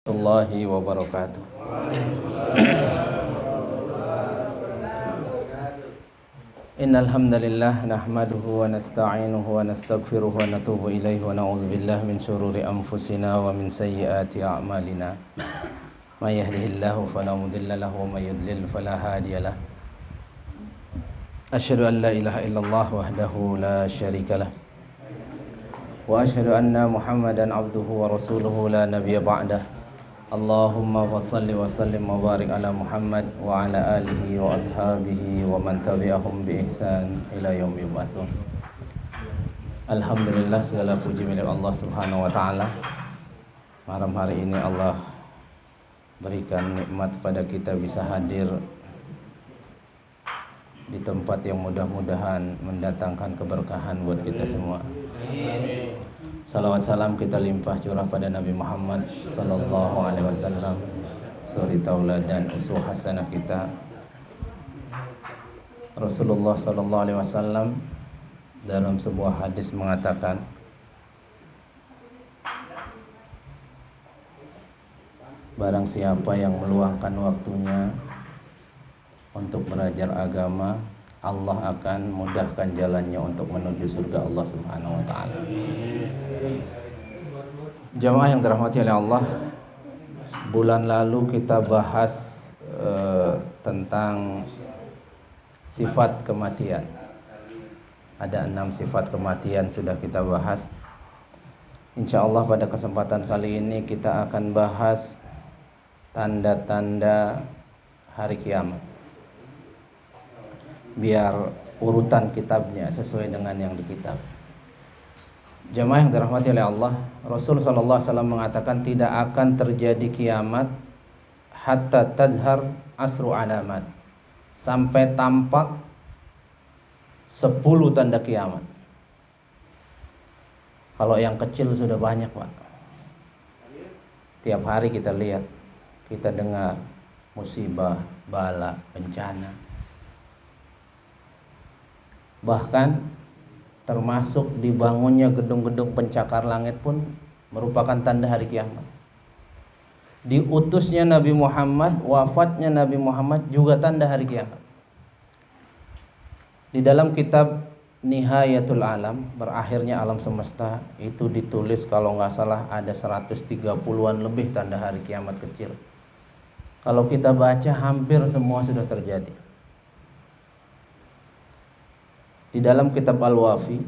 Warahmatullahi wabarakatuh. Innal hamdalillah nahmaduhu wa nasta'inuhu wa nastaghfiruhu wa natubu ilaihi wa na'udzu billahi min shururi anfusina wa min sayyiati a'malina. May yahdihillahu fala mudilla lahu wa may yudlil fala hadiya lahu. Asyhadu an la ilaha illallah wahdahu la syarika lah. Wa asyhadu anna Muhammadan abduhu wa rasuluhu la nabiyya ba'dah. Allahumma salli wa sallim wa barik ala Muhammad wa ala alihi wa ashabihi wa man tabi'ahum bi ihsan ila yaumil ba'ts. Alhamdulillah, segala puji milik Allah Subhanahu wa taala. Malam hari ini Allah berikan nikmat pada kita bisa hadir di tempat yang mudah-mudahan mendatangkan keberkahan buat kita semua. Salawat salam kita limpah curah pada Nabi Muhammad sallallahu alaihi wasallam, suri tauladan uswah hasanah kita. Rasulullah sallallahu alaihi wasallam dalam sebuah hadis mengatakan, barang siapa yang meluangkan waktunya untuk belajar agama, Allah akan mudahkan jalannya untuk menuju surga Allah Subhanahu wa taala. Jamaah yang dirahmati oleh Allah, bulan lalu kita bahas tentang sifat kematian. Ada 6 sifat kematian sudah kita bahas. Insyaallah pada kesempatan kali ini kita akan bahas tanda-tanda hari kiamat. Biar urutan kitabnya sesuai dengan yang di kitab. Jamaah yang dirahmati oleh Allah, Rasul sallallahu alaihi wasallam mengatakan tidak akan terjadi kiamat hatta tazhar asru alamat, sampai tampak 10 tanda kiamat. Kalau yang kecil sudah banyak, Pak. Tiap hari kita lihat, kita dengar musibah, bala, bencana. Bahkan termasuk dibangunnya gedung-gedung pencakar langit pun merupakan tanda hari kiamat. Diutusnya Nabi Muhammad, wafatnya Nabi Muhammad juga tanda hari kiamat. Di dalam kitab Nihayatul Alam, berakhirnya alam semesta, itu ditulis kalau nggak salah ada 130-an lebih tanda hari kiamat kecil. Kalau kita baca hampir semua sudah terjadi. Di dalam kitab Al-Wafi,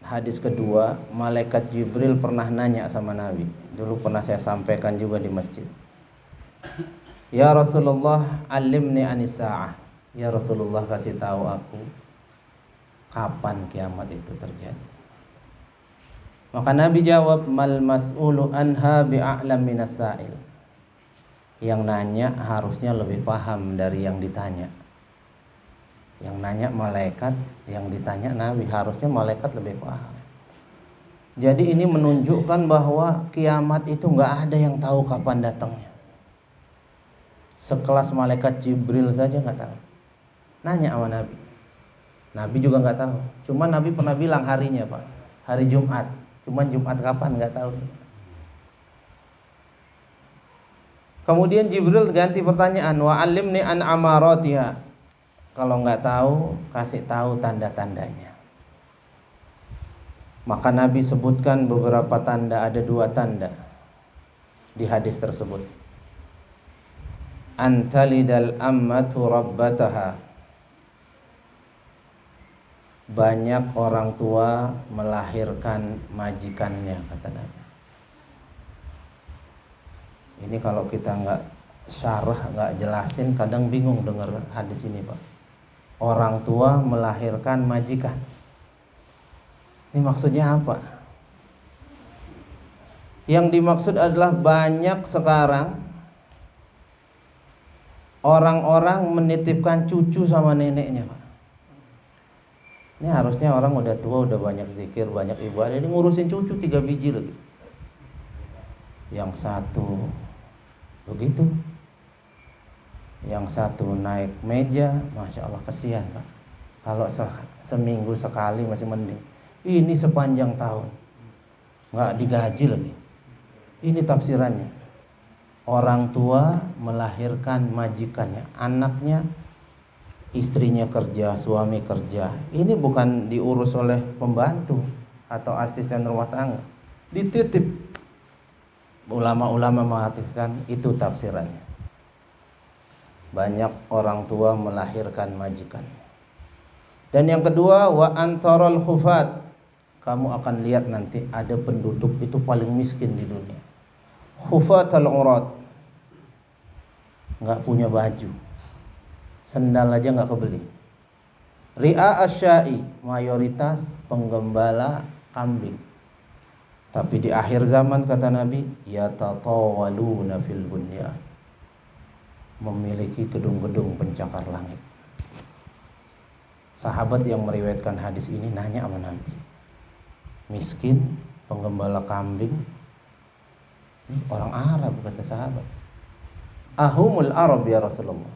hadis kedua, malaikat Jibril pernah nanya sama Nabi. Dulu pernah saya sampaikan juga di masjid. Ya Rasulullah, alimni anis sa'ah. Ya Rasulullah, kasih tahu aku kapan kiamat itu terjadi. Maka Nabi jawab, mal mas'ulu anha bi'a'lam minas sa'il. Yang nanya harusnya lebih paham dari yang ditanya. Yang nanya malaikat, yang ditanya Nabi, harusnya malaikat lebih paham. Jadi ini menunjukkan bahwa kiamat itu nggak ada yang tahu kapan datangnya. Sekelas malaikat Jibril saja nggak tahu. Nanya sama Nabi, Nabi juga nggak tahu. Cuma Nabi pernah bilang harinya, Pak, hari Jumat. Cuma Jumat kapan nggak tahu. Kemudian Jibril ganti pertanyaan, wa alimni an amaratiha. Kalau nggak tahu, kasih tahu tanda-tandanya. Maka Nabi sebutkan beberapa tanda, ada 2 tanda di hadis tersebut. Antalidal ammatu rabbataha. Banyak orang tua melahirkan majikannya, kata Nabi. Ini kalau kita nggak syarah, nggak jelasin, kadang bingung dengar hadis ini, Pak. Orang tua melahirkan majikan. Ini maksudnya apa? Yang dimaksud adalah banyak sekarang orang-orang menitipkan cucu sama neneknya, Pak. Ini harusnya orang udah tua, udah banyak zikir, banyak ibadah, ini ngurusin cucu 3 biji lagi. Yang satu begitu, yang satu naik meja, Masya Allah, kesian, Pak. Kalau seminggu sekali masih mending. Ini sepanjang tahun, nggak digaji lagi. Ini tafsirannya. Orang tua melahirkan majikannya, anaknya, istrinya kerja, suami kerja. Ini bukan diurus oleh pembantu atau asisten rumah tangga, dititip. Ulama-ulama mengatakan itu tafsirannya. Banyak orang tua melahirkan majikan. Dan yang kedua, wa antarul hufat, kamu akan lihat nanti ada penduduk itu paling miskin di dunia. Hufatul urat, nggak punya baju, sendal aja nggak kebeli. Ri'a asyai, mayoritas penggembala kambing. Tapi di akhir zaman kata Nabi, yatatawaluna fil bunyan, memiliki gedung-gedung pencakar langit. Sahabat yang meriwayatkan hadis ini nanya sama Nabi, miskin, penggembala kambing, ini orang Arab, kata sahabat. Ahumul Arab ya Rasulullah,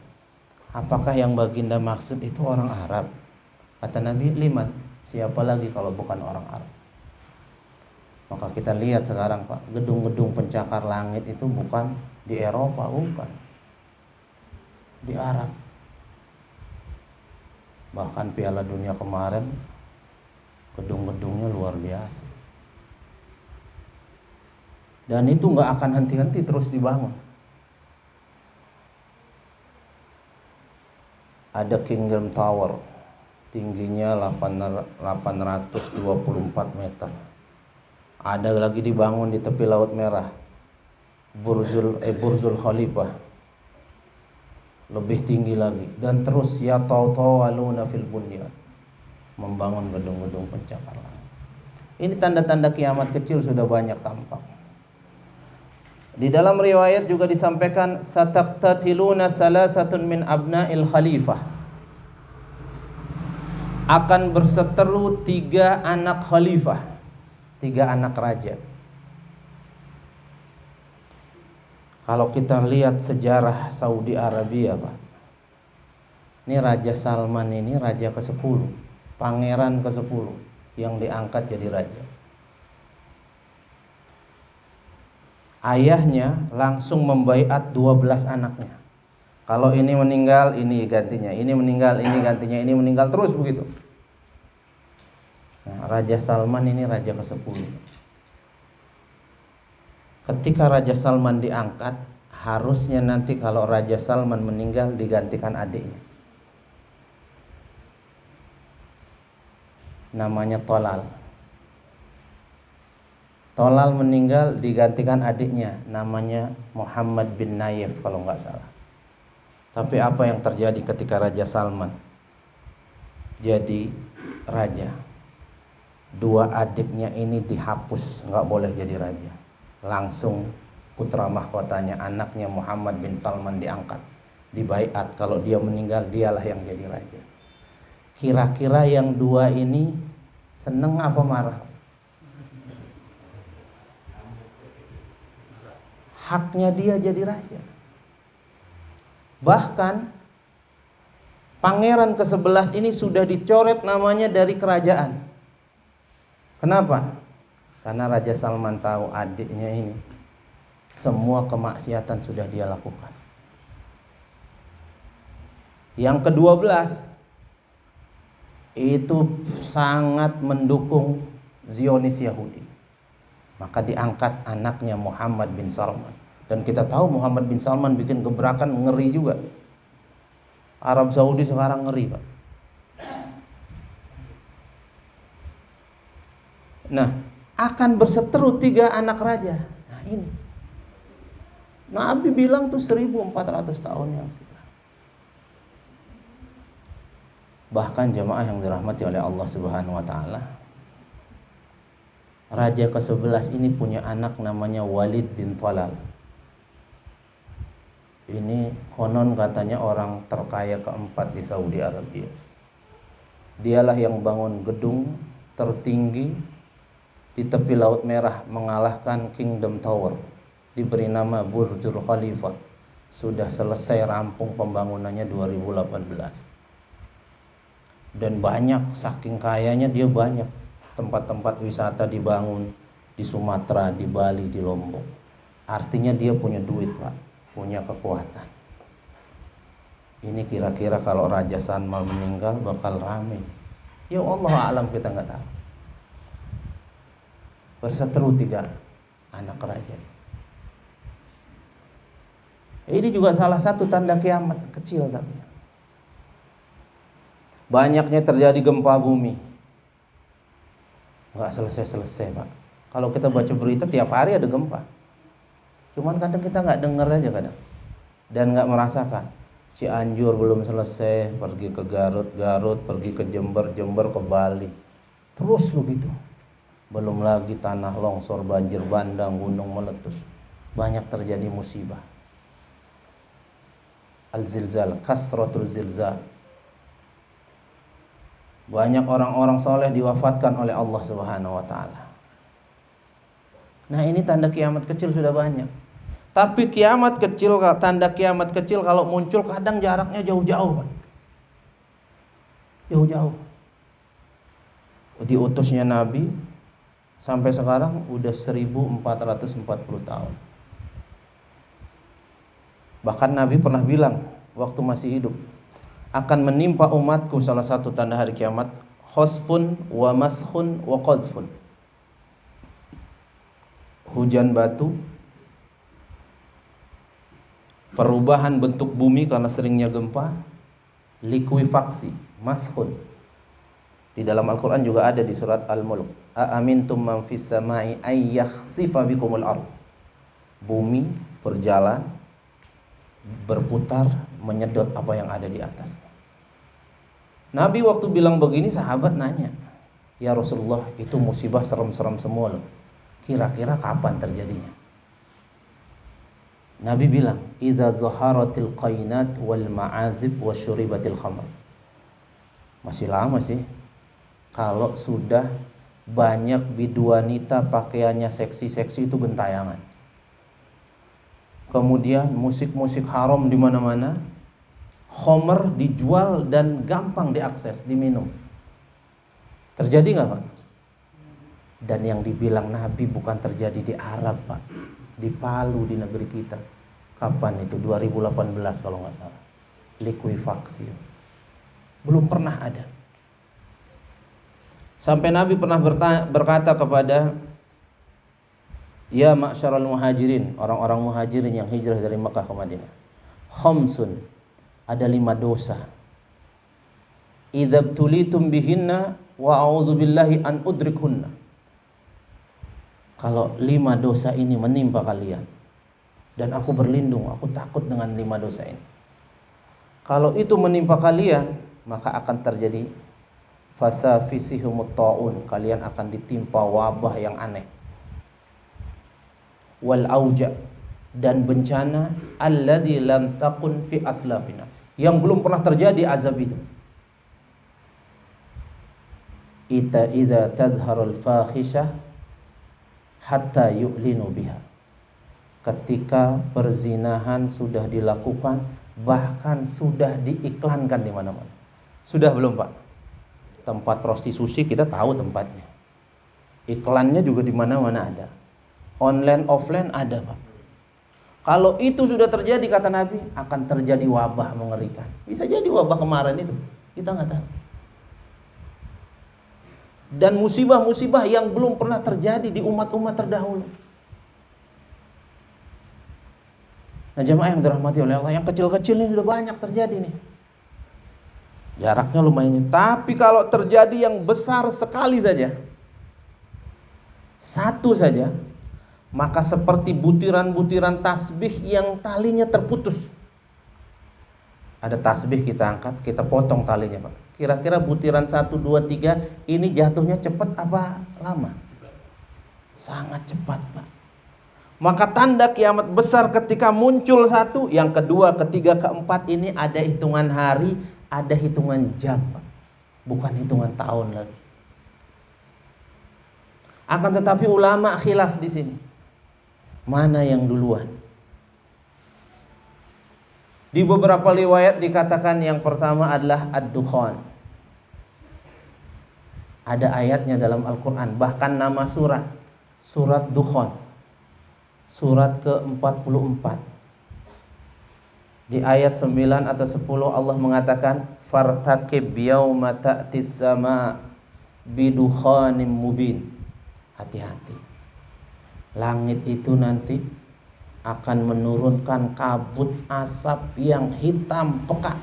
apakah yang baginda maksud itu orang Arab? Kata Nabi, liman, siapa lagi kalau bukan orang Arab? Maka kita lihat sekarang Pak, gedung-gedung pencakar langit itu bukan di Eropa, bukan, di Arab. Bahkan Piala Dunia kemarin gedung-gedungnya luar biasa. Dan itu nggak akan henti-henti terus dibangun. Ada Kingdom Tower, tingginya 824 meter. Ada lagi dibangun di tepi Laut Merah, Burjul Khalifah, lebih tinggi lagi. Dan terus ya tawaluna fil bunyan, membangun gedung-gedung pencakar langit. Ini tanda-tanda kiamat kecil sudah banyak tampak. Di dalam riwayat juga disampaikan sataqtatiluna salasatun min abna'il khalifah, akan berseteru 3 anak khalifah, 3 anak raja. Kalau kita lihat sejarah Saudi Arabia Pak, ini Raja Salman ini raja ke-10, pangeran ke-10 yang diangkat jadi raja. Ayahnya langsung membaiat 12 anaknya. Kalau ini meninggal, ini gantinya, ini meninggal, ini gantinya, ini meninggal, terus begitu. Nah, Raja Salman ini raja ke-10. Ketika Raja Salman diangkat, harusnya nanti kalau Raja Salman meninggal digantikan adiknya. Namanya Tolal. Tolal meninggal digantikan adiknya, namanya Muhammad bin Nayef kalau nggak salah. Tapi apa yang terjadi ketika Raja Salman jadi raja? 2 adiknya ini dihapus, nggak boleh jadi raja. Langsung putra mahkotanya, anaknya Muhammad bin Salman diangkat, dibaiat kalau dia meninggal dialah yang jadi raja. Kira-kira yang 2 ini seneng apa marah? Haknya dia jadi raja. Bahkan pangeran ke-11 ini sudah dicoret namanya dari kerajaan. Kenapa? Karena Raja Salman tahu adiknya ini semua kemaksiatan sudah dia lakukan. Yang ke-12 itu sangat mendukung Zionis Yahudi. Maka diangkat anaknya Muhammad bin Salman. Dan kita tahu Muhammad bin Salman bikin gebrakan ngeri juga. Arab Saudi sekarang ngeri Pak. Nah, akan berseteru 3 anak raja. Nah ini Nabi bilang tuh 1400 tahun yang silam. Bahkan jemaah yang dirahmati oleh Allah Subhanahu wa taala, Raja ke-11 ini punya anak namanya Walid bin Talal. Ini konon katanya orang terkaya keempat di Saudi Arabia. Dialah yang bangun gedung tertinggi di tepi Laut Merah, mengalahkan Kingdom Tower, diberi nama Burjul Khalifah. Sudah selesai rampung pembangunannya 2018. Dan banyak, saking kayanya dia banyak tempat-tempat wisata dibangun di Sumatera, di Bali, di Lombok. Artinya dia punya duit, Pak, punya kekuatan. Ini kira-kira kalau Raja Salman meninggal bakal rame. Ya Allah alam, kita nggak tahu. Berseteru 3 anak raja. Ini juga salah satu tanda kiamat kecil, tapi banyaknya terjadi gempa bumi. Nggak selesai-selesai, Pak. Kalau kita baca berita tiap hari ada gempa. Cuman kadang kita nggak dengar aja kadang. Dan nggak merasakan. Cianjur belum selesai, pergi ke Garut, pergi ke Jember ke Bali. Terus begitu. Belum lagi tanah longsor, banjir bandang, gunung meletus. Banyak terjadi musibah. Al-zilzal, kasratul zilzal. Banyak orang-orang soleh diwafatkan oleh Allah Subhanahu wa ta'ala. Nah, ini tanda kiamat kecil sudah banyak. Tapi kiamat kecil, tanda kiamat kecil kalau muncul kadang jaraknya jauh-jauh, Pak. Jauh-jauh. Diutusnya Nabi sampai sekarang udah 1440 tahun. Bahkan Nabi pernah bilang waktu masih hidup, akan menimpa umatku salah satu tanda hari kiamat, khosfun wa mashun wa qadfun. Hujan batu, perubahan bentuk bumi karena seringnya gempa, likuifaksi, mashun. Di dalam Al-Quran juga ada di surat Al-Mulk. Aamintum man fis samai ay yakhsifa bikumul ardh. Bumi berjalan, berputar, menyedot apa yang ada di atas. Nabi waktu bilang begini, sahabat nanya, ya Rasulullah, itu musibah serem-serem semua loh. Kira-kira kapan terjadinya? Nabi bilang, idza dhaharatil qainat wal ma'azib wa syuribatil khamr. Masih lama sih. Kalau sudah banyak biduanita pakaiannya seksi-seksi itu gentayangan. Kemudian musik-musik haram di mana-mana. Khamr dijual dan gampang diakses, diminum. Terjadi nggak, Pak? Dan yang dibilang Nabi bukan terjadi di Arab, Pak. Di Palu, di negeri kita. Kapan itu? 2018 kalau nggak salah. Likuifaksi. Belum pernah ada. Sampai Nabi pernah berkata kepada, ya ma'syaral muhajirin, orang-orang muhajirin yang hijrah dari Makkah ke Madinah, khamsun, ada 5 dosa, idza btulitum bihinna wa a'udzu billahi an udrikhunna. Kalau 5 dosa ini menimpa kalian, dan aku berlindung, aku takut dengan 5 dosa ini. Kalau itu menimpa kalian, maka akan terjadi fasa fisihumut ta'un, kalian akan ditimpa wabah yang aneh. Wal auja, dan bencana alladzi lam takun fi aslafina, yang belum pernah terjadi azab itu. Idza tadharul fahisha hatta yu'linu biha. Ketika perzinahan sudah dilakukan, bahkan sudah diiklankan di mana-mana. Sudah belum, Pak? Tempat prostitusi kita tahu tempatnya. Iklannya juga di mana-mana ada. Online offline ada, Pak. Kalau itu sudah terjadi, kata Nabi, akan terjadi wabah mengerikan. Bisa jadi wabah kemarin itu, kita nggak tahu. Dan musibah-musibah yang belum pernah terjadi di umat-umat terdahulu. Nah, jemaah yang dirahmati oleh Allah, yang kecil-kecil ini sudah banyak terjadi nih. Jaraknya lumayan. Tapi kalau terjadi yang besar sekali saja, satu saja, maka seperti butiran-butiran tasbih yang talinya terputus. Ada tasbih kita angkat, kita potong talinya, Pak. Kira-kira butiran 1, 2, 3 ini jatuhnya cepat apa lama? Sangat cepat, Pak. Maka tanda kiamat besar ketika muncul satu, yang kedua, ketiga, keempat ini ada hitungan hari, ada hitungan jam, Pak. Bukan hitungan tahun lagi. Akan tetapi ulama khilaf di sini. Mana yang duluan? Di beberapa riwayat dikatakan yang pertama adalah ad-dukhan. Ada ayatnya dalam Al-Quran, bahkan nama surat Dukhan. surat ke-44. Di ayat 9 atau 10 Allah mengatakan fartaqib yauma ta'tis sama bidukhanim mubin. Hati-hati. Langit itu nanti akan menurunkan kabut asap yang hitam pekat.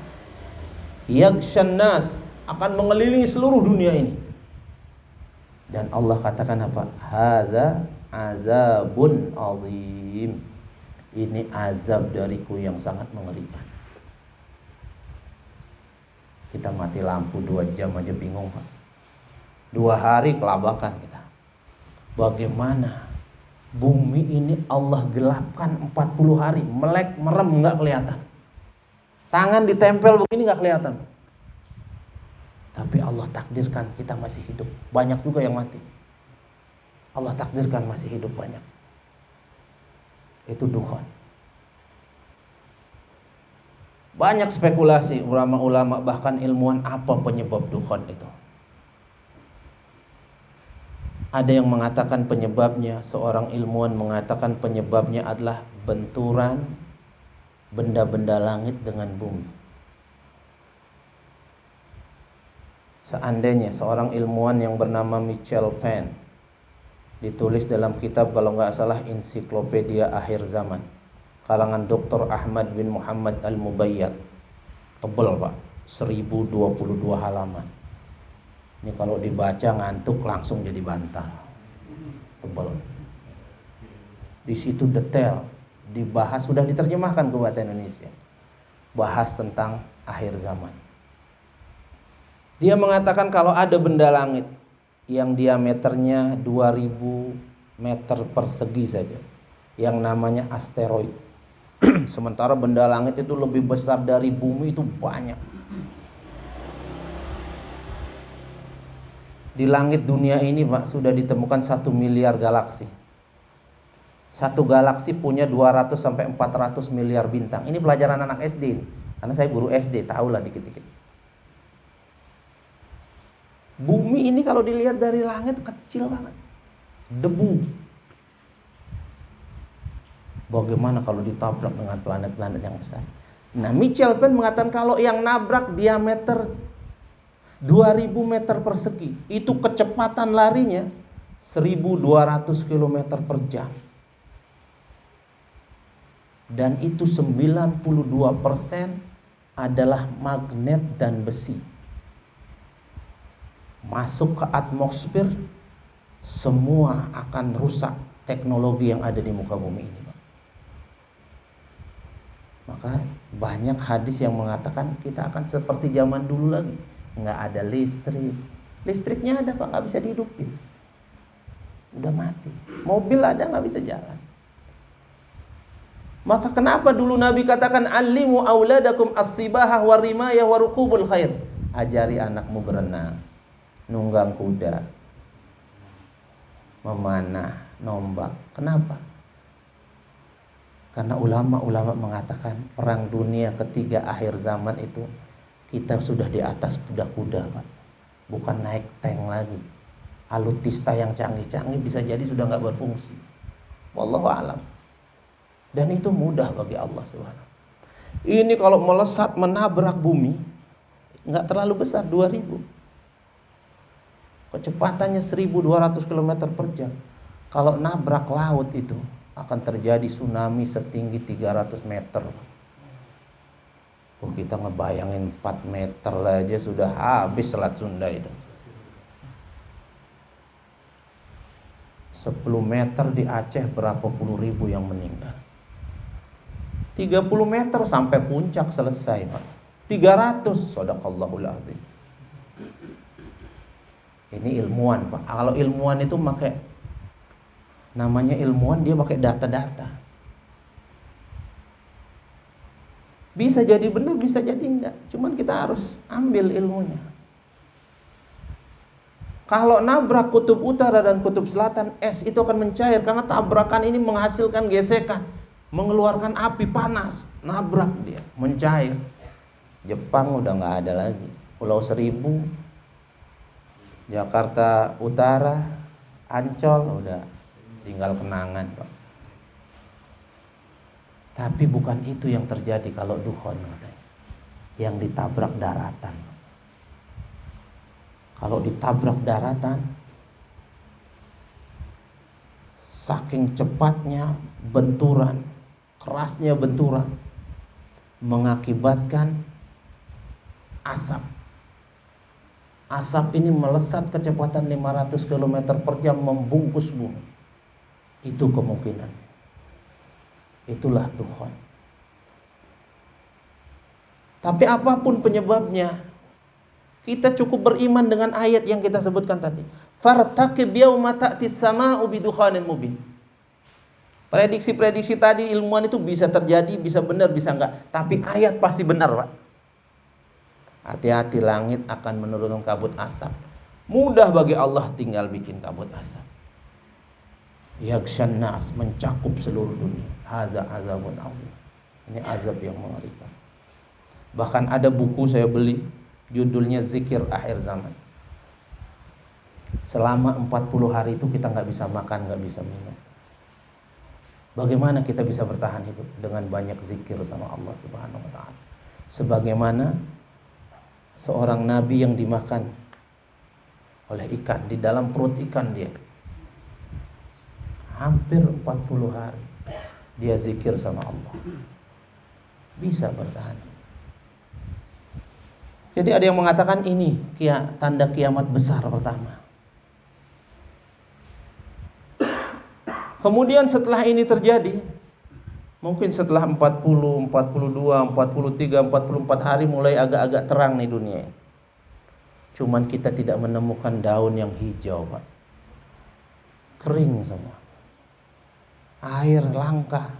Yaghshan nas, akan mengelilingi seluruh dunia ini. Dan Allah katakan apa? Hadza azabun azim. Ini azab dariku yang sangat mengerikan. Kita mati lampu 2 jam aja bingung, Pak. 2 hari kelabakan kita. Bagaimana bumi ini Allah gelapkan 40 hari, melek merem nggak kelihatan. Tangan ditempel begini nggak kelihatan. Tapi Allah takdirkan kita masih hidup. Banyak juga yang mati. Allah takdirkan masih hidup banyak. Itu dukhan. Banyak spekulasi ulama-ulama bahkan ilmuwan apa penyebab dukhan itu. Ada yang mengatakan penyebabnya, seorang ilmuwan mengatakan penyebabnya adalah benturan benda-benda langit dengan bumi. Seandainya seorang ilmuwan yang bernama Michel Penn, ditulis dalam kitab kalau nggak salah Ensiklopedia Akhir Zaman, kalangan Dr. Ahmad bin Muhammad Al-Mubayyad, tebel Pak, 1022 halaman. Ini kalau dibaca ngantuk langsung jadi bantal, tebal. Di situ detail dibahas, sudah diterjemahkan ke bahasa Indonesia, bahas tentang akhir zaman. Dia mengatakan kalau ada benda langit yang diameternya 2000 meter persegi saja, yang namanya asteroid. Sementara benda langit itu lebih besar dari bumi itu banyak. Di langit dunia ini Pak sudah ditemukan 1 miliar galaksi. Satu galaksi punya 200 sampai 400 miliar bintang. Ini pelajaran anak SD ini. Karena saya guru SD, tahulah dikit-dikit. Bumi ini kalau dilihat dari langit kecil banget. Debu. Bagaimana kalau ditabrak dengan planet-planet yang besar? Nah, Michel Penn mengatakan kalau yang nabrak diameter 2000 meter persegi, itu kecepatan larinya 1200 km per jam. Dan itu 92% adalah magnet dan besi. Masuk ke atmosfer, semua akan rusak teknologi yang ada di muka bumi ini. Maka banyak hadis yang mengatakan kita akan seperti zaman dulu lagi. Nggak ada listrik. Listriknya ada Pak, nggak bisa dihidupin. Udah mati. Mobil ada nggak bisa jalan. Maka kenapa dulu Nabi katakan alimu auladakum as-sibahah warimaya warukubul khair. Ajari anakmu berenang, nunggang kuda, memanah, nombak. Kenapa? Karena ulama-ulama mengatakan perang dunia ketiga akhir zaman itu kita sudah di atas kuda-kuda Pak, bukan naik tank lagi. Alutista yang canggih-canggih bisa jadi sudah nggak berfungsi. Wallahu a'lam. Dan itu mudah bagi Allah Subhanahu. Ini kalau melesat menabrak bumi nggak terlalu besar, 2000. Kecepatannya 1200 km per jam. Kalau nabrak laut itu akan terjadi tsunami setinggi 300 meter. Oh, kita ngebayangin 4 meter aja sudah habis Selat Sunda itu. 10 meter di Aceh berapa puluh ribu yang meninggal. 30 meter sampai puncak selesai Pak. 300, shadaqallahul azim. Ini ilmuwan Pak. Kalau ilmuwan itu pakai, namanya ilmuwan, dia pakai data-data. Bisa jadi benar, bisa jadi enggak. Cuman kita harus ambil ilmunya. Kalau nabrak kutub utara dan kutub selatan, es itu akan mencair karena tabrakan ini menghasilkan gesekan, mengeluarkan api panas. Nabrak dia, mencair. Jepang udah nggak ada lagi. Pulau Seribu, Jakarta Utara, Ancol udah tinggal kenangan Pak. Tapi bukan itu yang terjadi kalau dukhon katanya. Yang ditabrak daratan. Kalau ditabrak daratan, saking cepatnya benturan, kerasnya benturan, mengakibatkan asap. Asap ini melesat kecepatan 500 km per jam membungkus bumi. Itu kemungkinan. Itulah dukhon. Tapi apapun penyebabnya, kita cukup beriman dengan ayat yang kita sebutkan tadi. Fartaqib yauma ta'tis sama'u bidukhanin mubin. Prediksi-prediksi tadi ilmuwan itu bisa terjadi, bisa benar, bisa enggak. Tapi ayat pasti benar, Pak. Hati-hati, langit akan menurunkan kabut asap. Mudah bagi Allah tinggal bikin kabut asap. Yaghshan nas, mencakup seluruh dunia. Hadza azabun azim. Ini azab yang mengerikan. Bahkan ada buku saya beli, judulnya Zikir Akhir Zaman. Selama 40 hari itu kita nggak bisa makan, nggak bisa minum. Bagaimana kita bisa bertahan hidup? Dengan banyak zikir sama Allah Subhanahu wa ta'ala. Sebagaimana seorang nabi yang dimakan oleh ikan, di dalam perut ikan dia hampir 40 hari dia zikir sama Allah, bisa bertahan. Jadi ada yang mengatakan ini tanda kiamat besar pertama. Kemudian setelah ini terjadi, mungkin setelah 40, 42, 43, 44 hari mulai agak-agak terang nih dunia. Cuman kita tidak menemukan daun yang hijau, Pak. Kering semua. Air langka.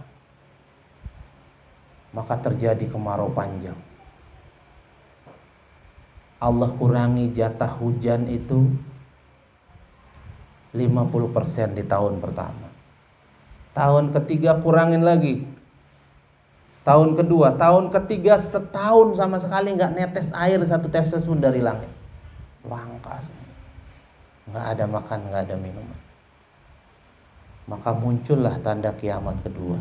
Maka terjadi kemarau panjang. Allah kurangi jatah hujan itu 50% di tahun pertama. Tahun ketiga kurangin lagi. Tahun kedua, tahun ketiga setahun sama sekali nggak netes air satu tetes pun dari langit. Langka semua. Nggak ada makan, nggak ada minuman. Maka muncullah tanda kiamat kedua,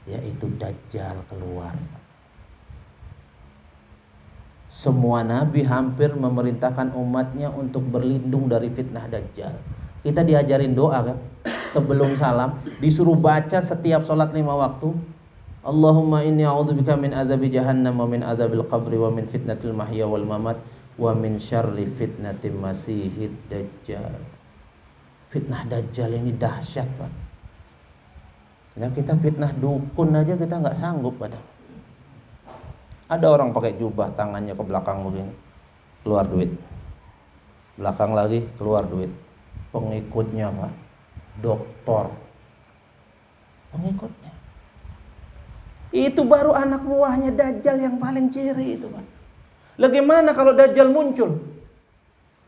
yaitu Dajjal keluar. Semua nabi hampir memerintahkan umatnya untuk berlindung dari fitnah Dajjal. Kita diajarin doa kan, sebelum salam disuruh baca setiap sholat 5 waktu. Allahumma inni a'udzubika min azabi jahannam wa min azabil qabri wa min fitnatil mahya wal mamat wa min syarri fitnatil masihid dajjal. Fitnah Dajjal ini dahsyat, Pak. Nah, kita fitnah dukun aja kita nggak sanggup padahal. Ada orang pakai jubah, tangannya ke belakang begini, keluar duit. Belakang lagi, keluar duit. Pengikutnya, Pak, doktor. Pengikutnya. Itu baru anak buahnya Dajjal yang paling ciri itu, Pak. Bagaimana kalau Dajjal muncul?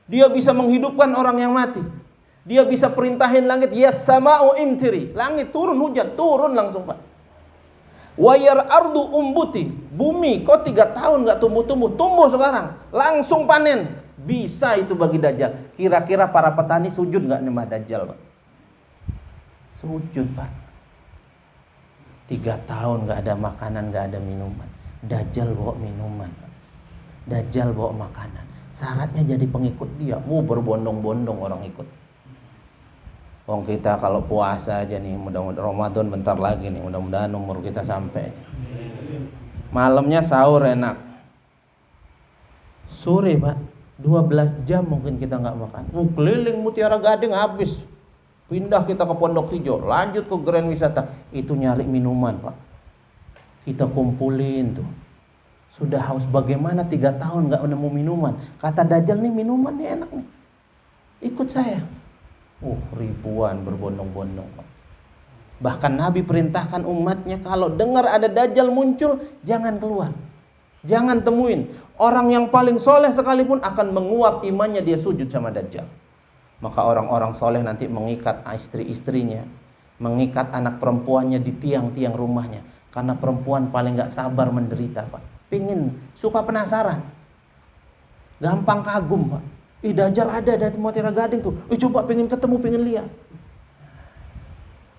Dia bisa menghidupkan orang yang mati. Dia bisa perintahin langit, yas sama'u imtiri. Langit turun hujan, turun langsung, Pak. Wayar ardu umbuti. Bumi kok 3 tahun gak tumbuh-tumbuh, tumbuh sekarang. Langsung panen. Bisa itu bagi Dajjal. Kira-kira para petani sujud gak nyembah Dajjal, Pak? Sujud, Pak. 3 tahun gak ada makanan, gak ada minuman. Dajjal bawa minuman, Dajjal bawa makanan. Syaratnya jadi pengikut dia. Berbondong-bondong orang ikut. Wong kita kalau puasa aja nih, mudah-mudahan Ramadan bentar lagi nih, mudah-mudahan umur kita sampai. Malamnya sahur enak. Sore, Pak, 12 jam mungkin kita nggak makan. Keliling Mutiara Gading habis. Pindah kita ke Pondok Hijau, lanjut ke Grand Wisata. Itu nyari minuman, Pak. Kita kumpulin tuh. Sudah haus, bagaimana 3 tahun nggak nemu minuman. Kata Dajjal nih, minuman nih enak nih. Ikut saya. Ribuan berbondong-bondong, Pak. Bahkan Nabi perintahkan umatnya kalau dengar ada Dajjal muncul, jangan keluar. Jangan temuin. Orang yang paling soleh sekalipun akan menguap imannya, dia sujud sama Dajjal. Maka orang-orang soleh nanti mengikat istri-istrinya, mengikat anak perempuannya di tiang-tiang rumahnya. Karena perempuan paling gak sabar menderita, Pak. Pingin, suka penasaran. Gampang kagum, Pak. Dajjal ada di Mutiara Gading tuh. Coba pengen ketemu, pengen lihat.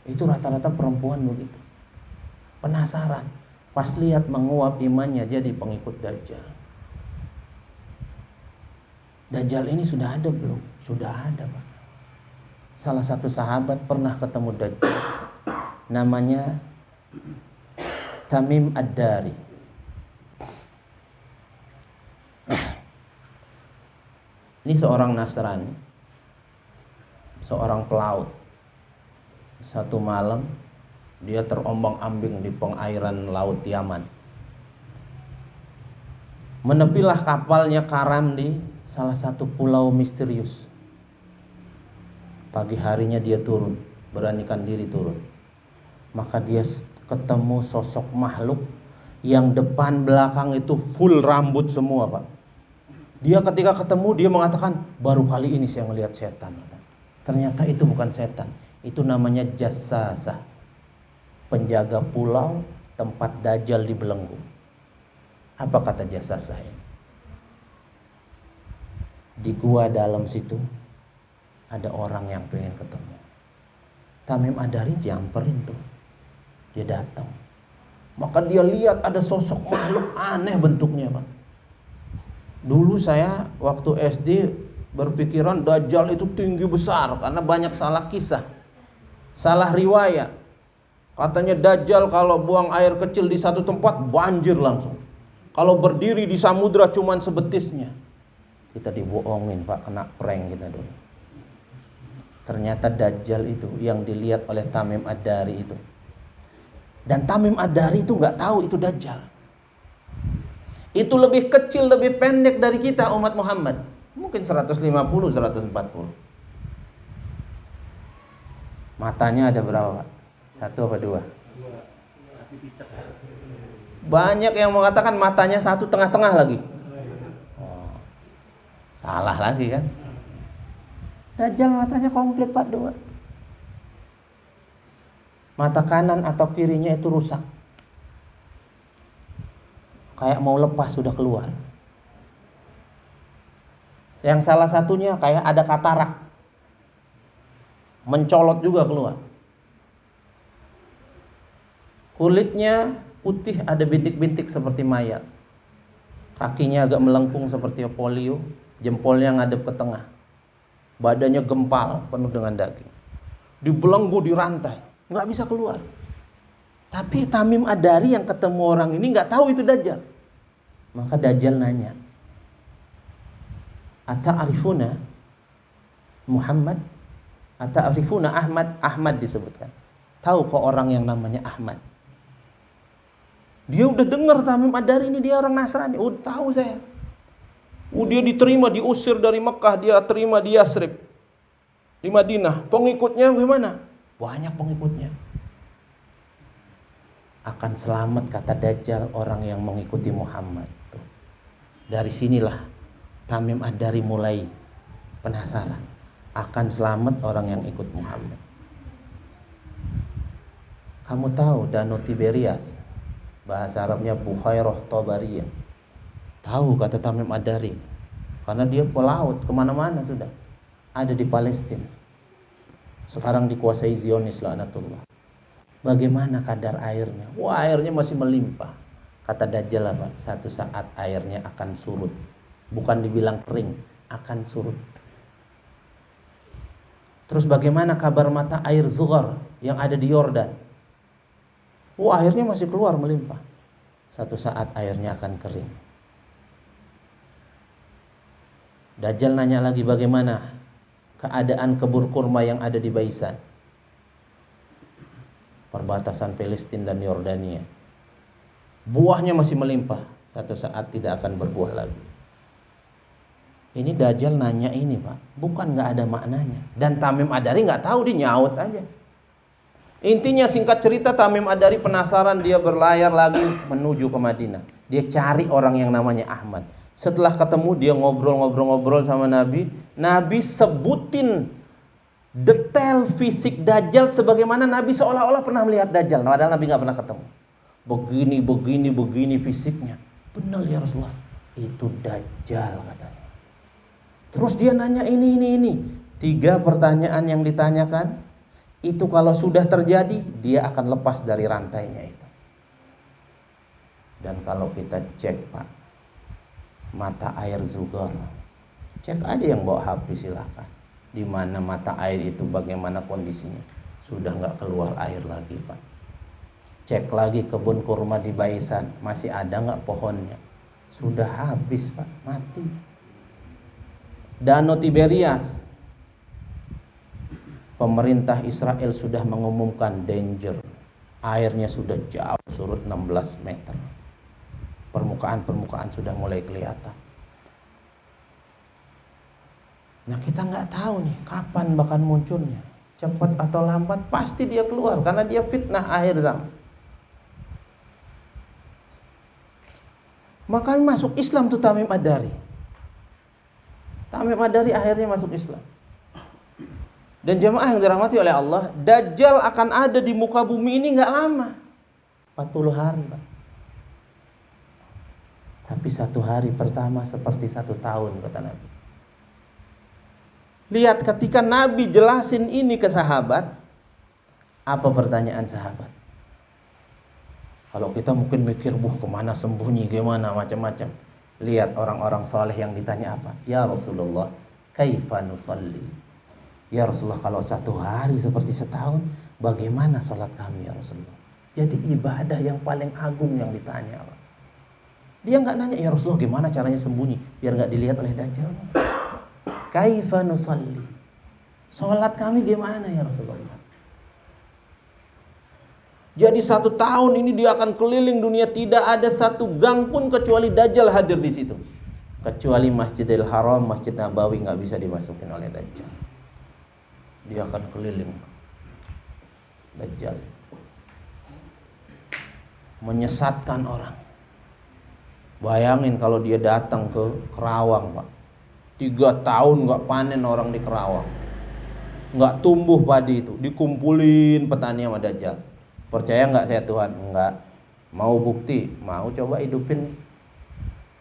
Itu rata-rata perempuan begitu. Penasaran. Pas lihat menguap imannya, jadi pengikut Dajjal. Dajjal ini sudah ada belum? Sudah ada, Pak. Salah satu sahabat pernah ketemu Dajjal. Namanya Tamim Ad-Dari. Ini seorang Nasrani, seorang pelaut. Satu malam dia terombang-ambing di pengairan laut Yaman. Menepilah kapalnya karam di salah satu pulau misterius. Pagi harinya dia turun, beranikan diri turun. Maka dia ketemu sosok makhluk yang depan belakang itu full rambut semua, Pak. Dia ketika ketemu dia mengatakan, baru kali ini saya melihat setan. Ternyata itu bukan setan, itu namanya Jassasah, penjaga pulau tempat Dajjal dibelenggu. Apa kata Jassasah ini? Di gua dalam situ ada orang yang pengen ketemu. Tamim Ad-Dari nyamperin tuh. Dia datang. Maka dia lihat ada sosok makhluk aneh bentuknya, Pak. Dulu saya waktu SD berpikiran Dajjal itu tinggi besar karena banyak salah kisah, salah riwayat. Katanya Dajjal kalau buang air kecil di satu tempat banjir langsung. Kalau berdiri di samudra cuman sebetisnya. Kita dibohongin, Pak, kena prank kita dulu. Ternyata Dajjal itu yang dilihat oleh Tamim Ad-Dari itu. Dan Tamim Ad-Dari itu nggak tahu itu Dajjal. Itu lebih kecil, lebih pendek dari kita umat Muhammad. Mungkin 150, 140. Matanya ada berapa, Pak? 1 apa 2? Banyak yang mengatakan matanya 1 tengah-tengah lagi. Oh, salah lagi kan? Dajjal matanya komplit, Pak, 2. Mata kanan atau kirinya itu rusak. Kayak mau lepas sudah keluar. Yang salah satunya kayak ada katarak, mencolot juga keluar. Kulitnya putih, ada bintik-bintik seperti mayat. Kakinya agak melengkung seperti polio, jempolnya ngadep ke tengah. Badannya gempal, penuh dengan daging. Dibelenggu di rantai, nggak bisa keluar. Tapi Tamim Ad-Dari yang ketemu orang ini nggak tahu itu Dajjal. Maka Dajjal nanya, Ata'arifuna Muhammad? Ata'arifuna Ahmad? Ahmad disebutkan. Tahu kok orang yang namanya Ahmad? Dia udah dengar Tamim Ad-Dari ini dia orang Nasrani. Oh, tahu saya. Dia diterima, diusir dari Mekah, dia terima di Yasrib, di Madinah. Pengikutnya gimana? Banyak pengikutnya. Akan selamat kata Dajjal orang yang mengikuti Muhammad. Tuh. Dari sinilah Tamim Ad-Dari mulai penasaran. Akan selamat orang yang ikut Muhammad. Kamu tahu Danau Tiberias, bahasa Arabnya Bukhairah Tabariyah. Tahu kata Tamim Ad-Dari, karena dia pelaut kemana-mana sudah. Ada di Palestina. Sekarang dikuasai Zionis laknatullah. Bagaimana kadar airnya? Wah, airnya masih melimpah. Kata Dajjal apa? Satu saat airnya akan surut. Bukan dibilang kering, akan surut. Terus bagaimana kabar mata air Zughar yang ada di Yordan? Wah, airnya masih keluar melimpah. Satu saat airnya akan kering. Dajjal nanya lagi bagaimana keadaan kebun kurma yang ada di Baisan, perbatasan Palestina dan Yordania. Buahnya masih melimpah, satu saat tidak akan berbuah lagi. Ini Dajjal nanya ini, Pak, bukan nggak ada maknanya. Dan Tamim Ad-Dari nggak tahu, dia nyaut aja. Intinya singkat cerita, Tamim Ad-Dari penasaran, dia berlayar lagi menuju ke Madinah. Dia cari orang yang namanya Ahmad. Setelah ketemu dia ngobrol-ngobrol sama Nabi. Nabi sebutin detail fisik Dajjal sebagaimana Nabi seolah-olah pernah melihat Dajjal. Padahal Nabi nggak pernah ketemu. Begini fisiknya. Benar ya Rasulullah, itu Dajjal katanya. Terus dia nanya ini. 3 pertanyaan yang ditanyakan itu kalau sudah terjadi dia akan lepas dari rantainya itu. Dan kalau kita cek Pak, mata air Zugar, cek aja yang bawa HP silahkan. Di mana mata air itu bagaimana kondisinya? Sudah nggak keluar air lagi Pak. Cek lagi kebun kurma di Baisan, masih ada nggak pohonnya? Sudah habis Pak, mati. Danau Tiberias, pemerintah Israel sudah mengumumkan danger. Airnya sudah jauh surut 16 meter. Permukaan sudah mulai kelihatan. Nah kita nggak tahu nih kapan bahkan munculnya. Cepat atau lambat pasti dia keluar karena dia fitnah akhir zaman. Maka masuk Islam tuh Tamim Ad-Dari. Tamim Ad-Dari akhirnya masuk Islam. Dan jemaah yang dirahmati oleh Allah, Dajjal akan ada di muka bumi ini nggak lama, 40 hari Pak. Tapi 1 hari pertama seperti 1 tahun kata Nabi. Lihat ketika Nabi jelasin ini ke sahabat, apa pertanyaan sahabat? Kalau kita mungkin mikir, kemana sembunyi, gimana, macam-macam. Lihat orang-orang saleh yang ditanya apa? Ya Rasulullah, kaifa nusalli? Ya Rasulullah, kalau 1 hari seperti setahun, bagaimana salat kami ya Rasulullah? Jadi ibadah yang paling agung yang ditanya Pak. Dia nggak nanya, ya Rasulullah gimana caranya sembunyi biar nggak dilihat oleh Dajjal. Kaifa nusalli? Salat kami gimana ya Rasulullah? Jadi 1 tahun ini dia akan keliling dunia, tidak ada 1 gang pun kecuali Dajjal hadir di situ. Kecuali Masjidil Haram, Masjid Nabawi nggak bisa dimasukin oleh Dajjal. Dia akan keliling Dajjal, menyesatkan orang. Bayangin kalau dia datang ke Kerawang Pak, 3 tahun nggak panen orang di Kerawang, nggak tumbuh padi itu, dikumpulin petani sama Dajjal. Percaya nggak saya Tuhan? Nggak. Mau bukti? Mau coba hidupin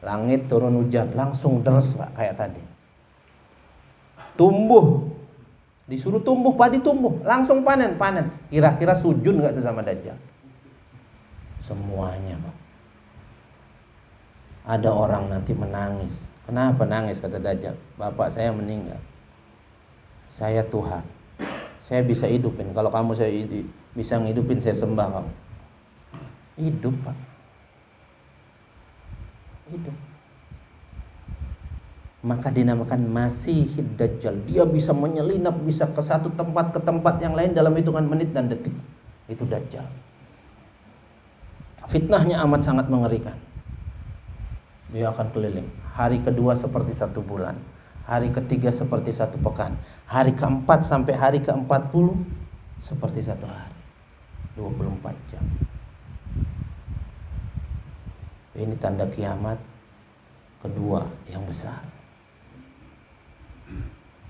langit turun hujan, langsung deres Pak kayak tadi. Tumbuh, disuruh tumbuh padi tumbuh, langsung panen. Kira-kira sujud nggak tuh sama Dajjal? Semuanya Pak. Ada orang nanti menangis. Kenapa nangis kata Dajjal? Bapak saya meninggal. Saya Tuhan. Saya bisa hidupin. Kalau kamu saya bisa ngidupin, saya sembah kamu. Hidup Pak. Hidup. Maka dinamakan Masihid Dajjal. Dia bisa menyelinap, bisa ke satu tempat ke tempat yang lain dalam hitungan menit dan detik. Itu Dajjal. Fitnahnya amat sangat mengerikan. Dia akan keliling. Hari kedua seperti 1 bulan, hari ketiga seperti 1 pekan, hari keempat sampai hari ke-40 seperti 1 hari, 24 jam. Ini tanda kiamat kedua yang besar.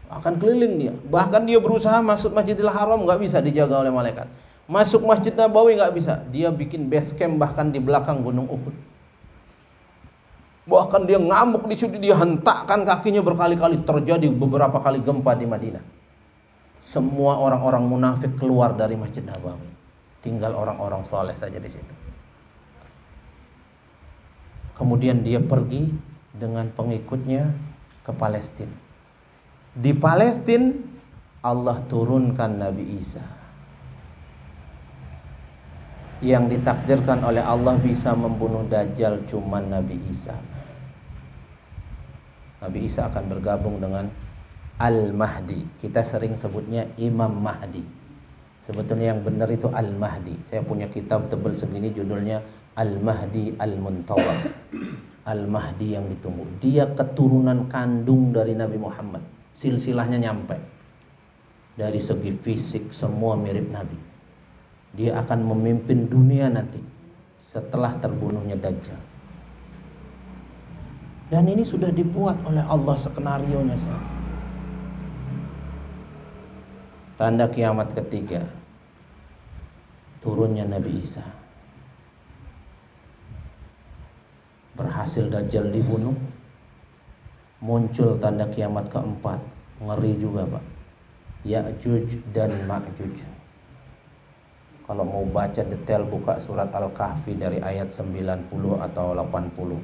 Akan keliling dia. Bahkan dia berusaha masuk Masjidil Haram, nggak bisa dijaga oleh malaikat. Masuk Masjid Nabawi nggak bisa. Dia bikin base camp bahkan di belakang Gunung Uhud. Bahkan dia ngamuk di situ, dia hentakkan kakinya berkali-kali. Terjadi beberapa kali gempa di Madinah. Semua orang-orang munafik keluar dari Masjid Nabawi. Tinggal orang-orang soleh saja di situ. Kemudian dia pergi dengan pengikutnya ke Palestina. Di Palestina Allah turunkan Nabi Isa, yang ditakdirkan oleh Allah bisa membunuh Dajjal cuman Nabi Isa. Nabi Isa akan bergabung dengan Al-Mahdi. Kita sering sebutnya Imam Mahdi. Sebetulnya yang benar itu Al-Mahdi. Saya punya kitab tebal segini judulnya Al-Mahdi Al-Muntawar. Al-Mahdi yang ditunggu. Dia keturunan kandung dari Nabi Muhammad. Silsilahnya nyampe. Dari segi fisik semua mirip Nabi. Dia akan memimpin dunia nanti setelah terbunuhnya Dajjal. Dan ini sudah dibuat oleh Allah skenarionya. Tanda kiamat ketiga, turunnya Nabi Isa. Berhasil Dajjal dibunuh, muncul tanda kiamat keempat. Ngeri juga Pak. Ya'juj dan Ma'juj. Kalau mau baca detail buka surat Al-Kahfi dari ayat 90 atau 80.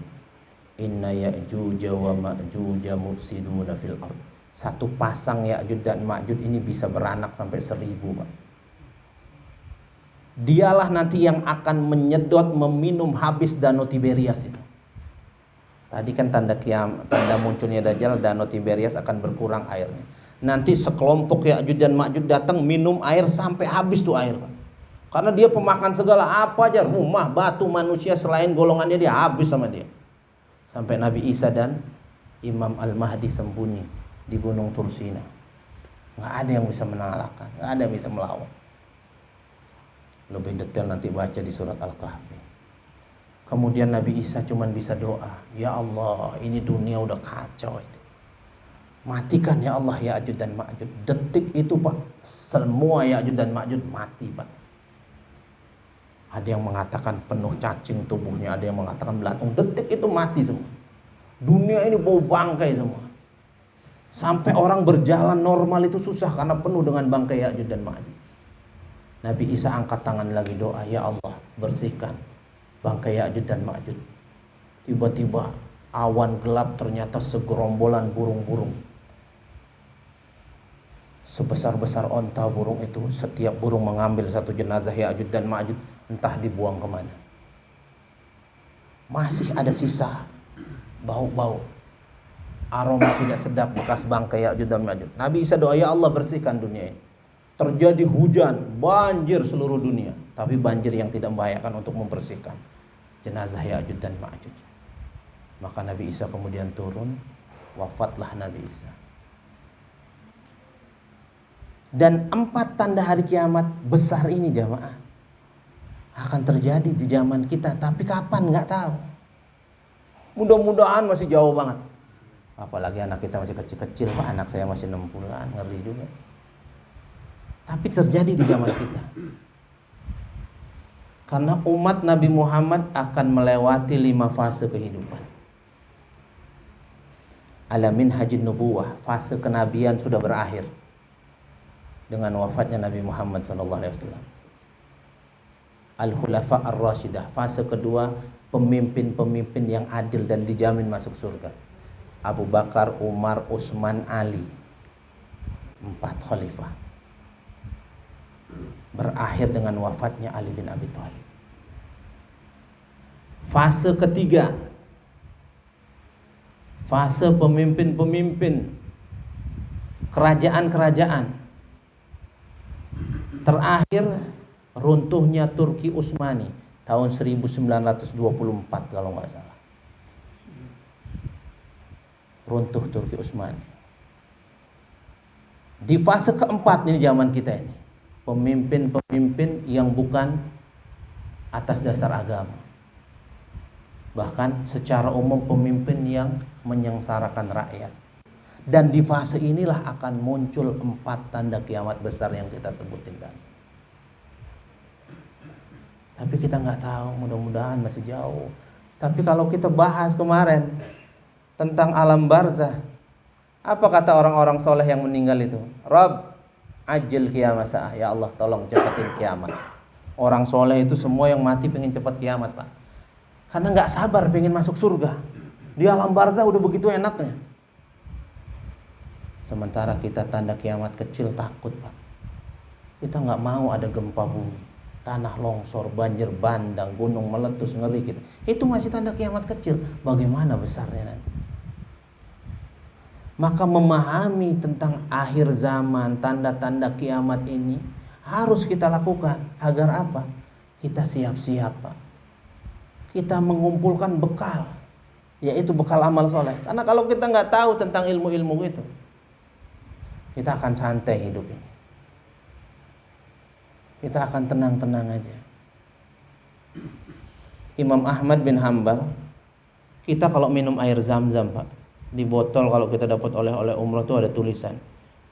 Inna Ya'juj wa Ma'juj mufsiduna fil ard. Satu pasang Ya'juj dan Ma'juj ini bisa beranak sampai 1000, Pak. Dialah nanti yang akan menyedot, meminum habis danau Tiberias itu. Tadi kan tanda munculnya Dajjal, danau Tiberias akan berkurang airnya. Nanti sekelompok Ya'juj dan Ma'juj datang minum air sampai habis tuh air, Pak. Karena dia pemakan segala apa aja, rumah, batu, manusia selain golongannya dia habis sama dia. Sampai Nabi Isa dan Imam Al-Mahdi sembunyi di Gunung Tursina. Nggak ada yang bisa mengalahkan, nggak ada yang bisa melawan. Lebih detail nanti baca di surat Al-Kahfi. Kemudian Nabi Isa cuman bisa doa, ya Allah, ini dunia udah kacau ini. Matikan ya Allah Ya'juj dan Ma'juj. Detik itu, Pak, semua Ya'juj dan Ma'juj mati, Pak. Ada yang mengatakan penuh cacing tubuhnya, ada yang mengatakan belatung. Detik itu mati semua. Dunia ini bau bangkai semua. Sampai orang berjalan normal itu susah karena penuh dengan bangkai Ya'juj dan Ma'juj. Nabi Isa angkat tangan lagi doa, ya Allah, bersihkan bangkai Ya'juj dan Ma'juj. Tiba-tiba awan gelap ternyata segerombolan burung-burung. Sebesar-besar onta burung itu, setiap burung mengambil satu jenazah Ya'juj dan Ma'juj, entah dibuang kemana. Masih ada sisa bau-bau, aroma tidak sedap bekas bangkai Ya'juj dan Ma'juj. Nabi Isa doa, ya Allah, bersihkan dunia ini. Terjadi hujan, banjir seluruh dunia, tapi banjir yang tidak membahayakan untuk membersihkan jenazah Ya'juj dan Ma'juj. Maka Nabi Isa kemudian turun, wafatlah Nabi Isa. Dan 4 tanda hari kiamat besar ini jamaah akan terjadi di zaman kita, tapi kapan nggak tahu. Mudah-mudahan masih jauh banget. Apalagi anak kita masih kecil-kecil, Pak, anak saya masih 6 bulan, ngeri juga. Tapi terjadi di zaman kita. Karena umat Nabi Muhammad akan melewati 5 fase kehidupan. Alamin hajin nubuwah, fase kenabian sudah berakhir dengan wafatnya Nabi Muhammad SAW. Al-Khulafa Ar-Rashidah, fase kedua, pemimpin-pemimpin yang adil dan dijamin masuk surga. Abu Bakar, Umar, Utsman, Ali, 4 khalifah. Berakhir dengan wafatnya Ali bin Abi Thalib. Fase ketiga, fase pemimpin-pemimpin kerajaan-kerajaan. Terakhir runtuhnya Turki Utsmani tahun 1924 kalau nggak salah. Runtuh Turki Utsmani. Di fase keempat ini zaman kita ini, pemimpin-pemimpin yang bukan atas dasar agama, bahkan secara umum pemimpin yang menyengsarakan rakyat. Dan di fase inilah akan muncul 4 tanda kiamat besar yang kita sebutin tadi. Tapi kita nggak tahu, mudah-mudahan masih jauh. Tapi kalau kita bahas kemarin tentang alam barzah, apa kata orang-orang soleh yang meninggal itu? Rabb, ajil kiamat sa'ah. Ya Allah, tolong cepatin kiamat. Orang soleh itu semua yang mati pengen cepat kiamat, Pak. Karena nggak sabar pengen masuk surga. Di alam barzah udah begitu enaknya. Sementara kita tanda kiamat kecil takut, Pak. Kita nggak mau ada gempa bumi, tanah longsor, banjir bandang, gunung meletus, ngeri gitu. Itu masih tanda kiamat kecil. Bagaimana besarnya nanti? Maka memahami tentang akhir zaman, tanda-tanda kiamat ini harus kita lakukan. Agar apa? Kita siap-siap, Pak. Kita mengumpulkan bekal, yaitu bekal amal soleh. Karena kalau kita nggak tahu tentang ilmu-ilmu itu, kita akan santai hidup ini. Kita akan tenang-tenang aja. Imam Ahmad bin Hambal, kita kalau minum air zam-zam, Pak, di botol kalau kita dapat oleh-oleh umroh itu ada tulisan